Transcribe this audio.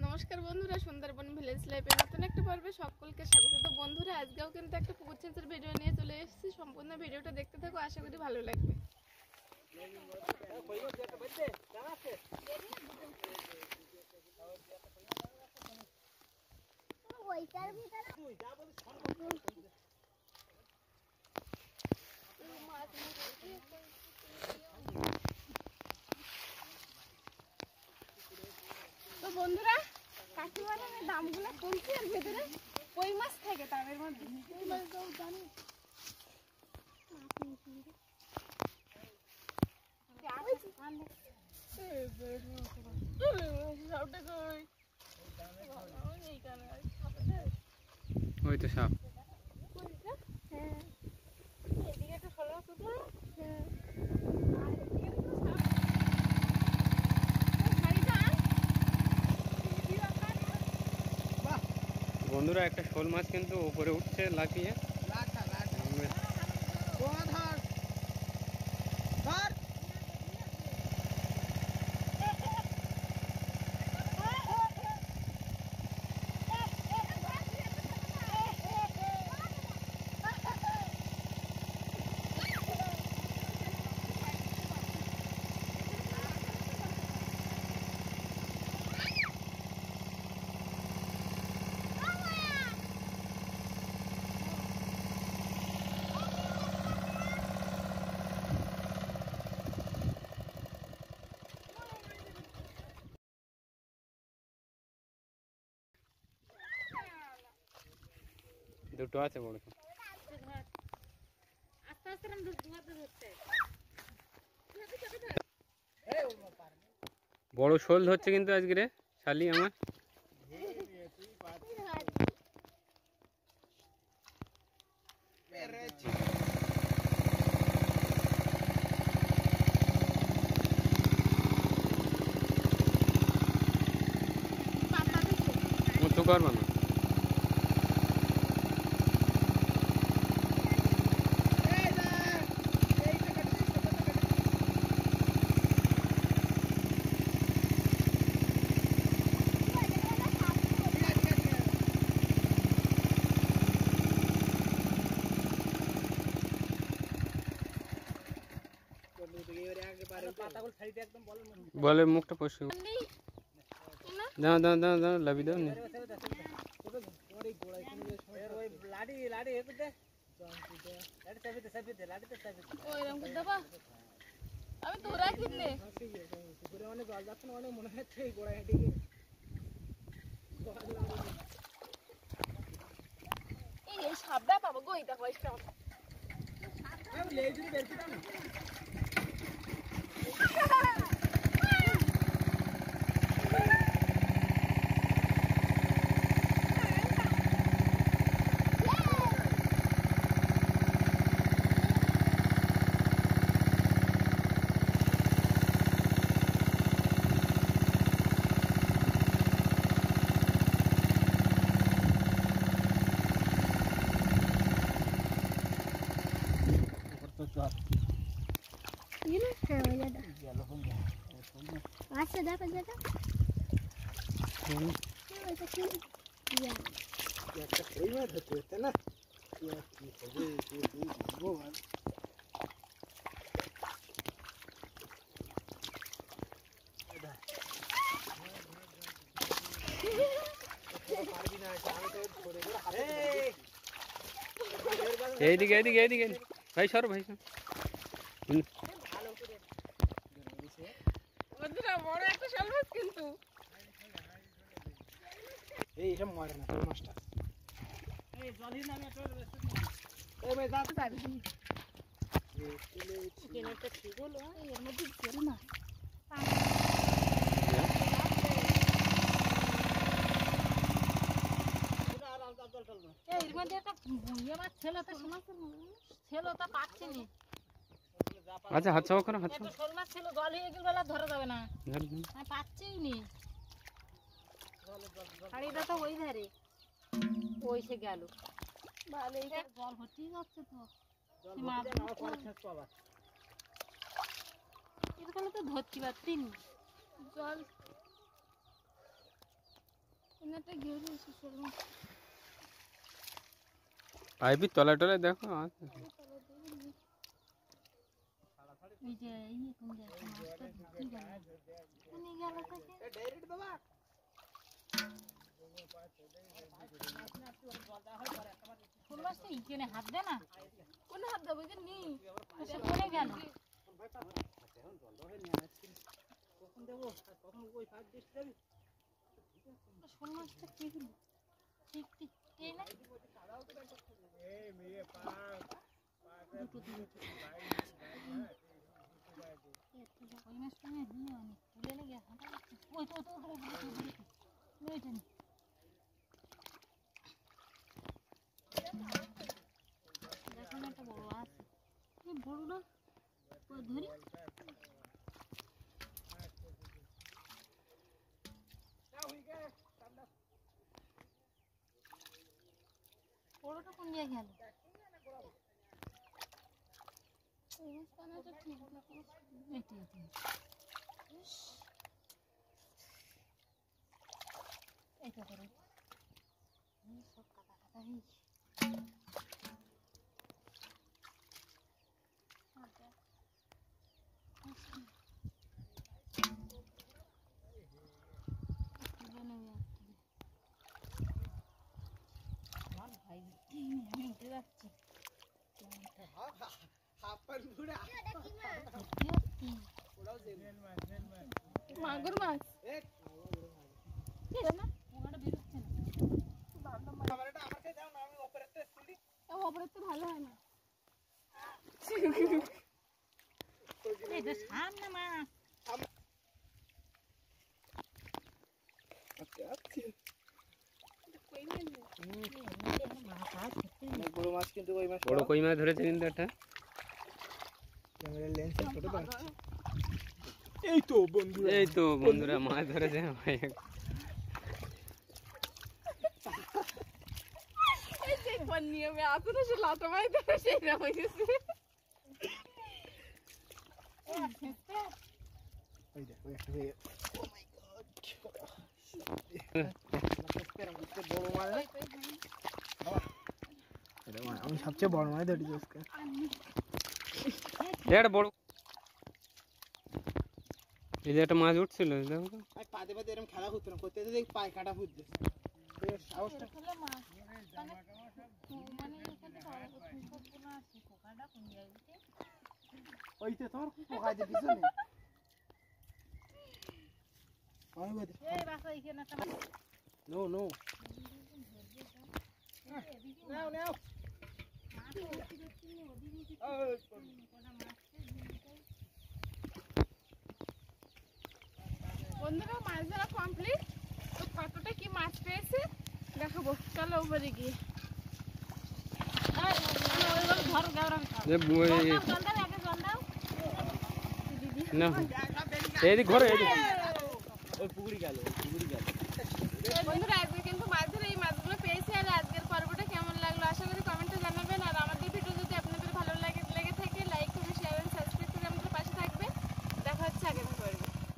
নমস্কার বন্ধুরা, সুন্দরবন ভিলেজ লাইফে নতুন একটা পর্বে সকলকে স্বাগত। তো বন্ধুরা, আজকেও কিন্তু একটা পুকুর ছেঁচার ভিডিও নিয়ে চলে এসেছি। সম্পূর্ণ ভিডিওটা দেখতে থাকো, আশা করি ভালো লাগবে। তো বন্ধুরা, কাকিমানের দামগুলো কমছে, আর ভেতরে কই মাছ থাকে তাদের মধ্যে। ওই তো সাপ। এদিকে একটা ষোলো মাছ উঠলো। বন্ধুরা, একটা শোল মাছ কিন্তু উপরে উঠছে লাফিয়ে। দুটো আছে বড়। বড় শোল ধরছে কিন্তু আজকে রে শালি আমার। উঁচু করবো না। বলে মুখটা পরিষ্কার দাও দাও দাও দাও লাভি দাও। আমি তোরা কিনলে জল যাচ্ছে না, মনে হচ্ছে এই গোড়া হেঁটে এই সাপটা পাবো গো। এই দেখো আচ্ছা দেখো যেটা এইদিকে এইদিকে এইদিকে ভাই সর ভাই সর। বন্ধুরা, বড় একটা শোল মাছ কিন্তু এইটা মরে না তোর মাছটা। এই জলই নামে তোর এই ভাই যাতে যাবি কেনাটা ঠিক হলো। এর মধ্যে ছিল না এর মধ্যে একটা ইয়ে মাছ ছিল, তো ছিল তা পাচ্ছি নি। আচ্ছা হাত ছাওয়া করো, হাত একটা ছাওয়া। শোল মাছ ছিল, জল হয়ে গেল, বেলা ধরা যাবে না, আমি পাচ্ছি নি। আর এটা তো ওই ধারে ওই সে গেল, ভালো জল ভর্তি যাচ্ছে তো। এরকম তো ধরতে পারতি না। জল এনাটা গিয়ে রয়েছে সরু পাইপি তলায় টলায় দেখো আছে। এই যে এই কোন দেখো মাছটা ধরতে গেল কোন গেল থেকে ডাইরেক্ট বাবা কোন মাছটা ইকেনে হাত দে না কোন হাত দেবো যে নি সে কোনে গেল কখন দেবো কখন ওই পাইপ দিয়ে যাবি কোন মাছটা কি হলো ঠিক ঠিক এই না এই মেয়ে পা দুটো ওই মাছটা নিয়ে নিয়ে অনেক তুলে লেগে হাঁটা ওই তো ওই জানি দেখো না একটা বড় আছে এই বড় না ওই ধরি বড়টা কোন জায়গায় গেল অবস্থানটা ঠিক না এটি এটা করে সব কাটা কাটা হয়েছে আমার ভাই আমি উঠে যাচ্ছি হাফার বুড়া ওরাও জেল মাগুর মাছ এক না ওখানে বেরোচ্ছে না খাবারটা আমাকে দাও না আমি অপারেটর তুলি অপরাধ তো ভালো হয় না এটা সামনে মাছ কই নেই মাছ আছে বড় মাছ কিন্তু ওই মাছ বড় কই মাছ ধরেছে কিন্তু একটা। ক্যামেরা লেন্স ছোট তো এই তো বন্ধুরা এই তো বন্ধুরা মাছ ধরেছে ভাই। এই যে কোন নিয়মে আছে না সে লাটা মাই ধরে সেই না হয়ে গেছে ওই দেখো একটা হয়ে ও মাই গড বড় মাছ আমি সবচেয়ে বড় মাছ ধরেছি আজকে একটা বড় এই যে একটা মাছ উঠছিল দেখো তো। আমি পাদে পাদে এরকম খেলা হতো না করতে দেখি পায়ে কাটা ফুটছে সাহসটা মাছ মানে এখানে সম্পূর্ণ আছে পোকাটা কোন জায়গাতে ওই তো তোর পোকা যে পিছনে আমি বলি এই বাসা এখানে একটা নো নো নাও নাও বন্ধুরা মাছ ধরা কমপ্লিট তো কতটা কি মাছ পেয়েছে দেখাবো চলো উপরে গিয়ে ধর গাওরা যে বই- জল দাও আগে জল দাও না এইদিক ঘরে এইদিক ওই পুকুরি গেল বন্ধুরা আজকে কিন্তু মাছ ধরে এই মাছগুলো